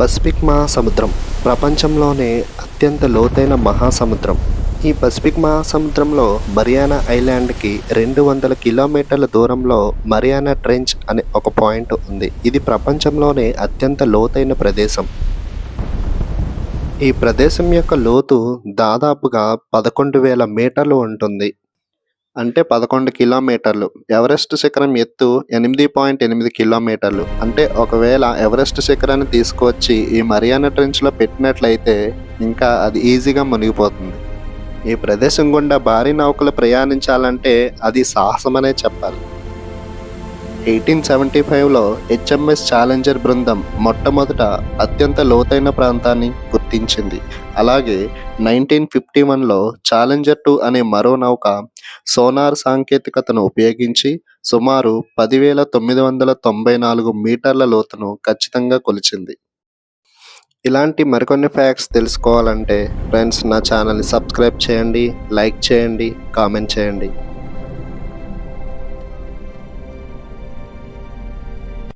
Pacific మహాసముద్రం ప్రపంచంలోనే అత్యంత లోతైన మహాసముద్రం. ఈ పసిఫిక్ మహాసముద్రంలో మరియానా ఐలాండ్కి 200 కిలోమీటర్ల దూరంలో మరియానా ట్రెంచ్ అనే ఒక పాయింట్ ఉంది. ఇది ప్రపంచంలోనే అత్యంత లోతైన ప్రదేశం. ఈ ప్రదేశం యొక్క లోతు దాదాపుగా 11,000 మీటర్లు ఉంటుంది. అంటే 11 కిలోమీటర్లు. ఎవరెస్ట్ శిఖరం ఎత్తు 8.8 కిలోమీటర్లు. అంటే ఒకవేళ ఎవరెస్ట్ శిఖరాన్ని తీసుకువచ్చి ఈ మరియానా ట్రెంచ్‌లో పెట్టినట్లయితే ఇంకా అది ఈజీగా మునిగిపోతుంది. ఈ ప్రదేశం గుండా భారీ నౌకలు ప్రయాణించాలంటే అది సాహసమనే చెప్పాలి. 1875లో హెచ్ఎంఎస్ ఛాలెంజర్ బృందం మొట్టమొదట అత్యంత లోతైన ప్రాంతాన్ని గుర్తించింది. అలాగే 1951లో ఛాలెంజర్ 2 అనే మరో నౌక సోనార్ సాంకేతికతను ఉపయోగించి సుమారు 10,994 మీటర్ల లోతును ఖచ్చితంగా కొలిచింది. ఇలాంటి మరికొన్ని ఫ్యాక్ట్స్ తెలుసుకోవాలంటే ఫ్రెండ్స్ నా ఛానల్ని సబ్స్క్రైబ్ చేయండి, లైక్ చేయండి, కామెంట్ చేయండి.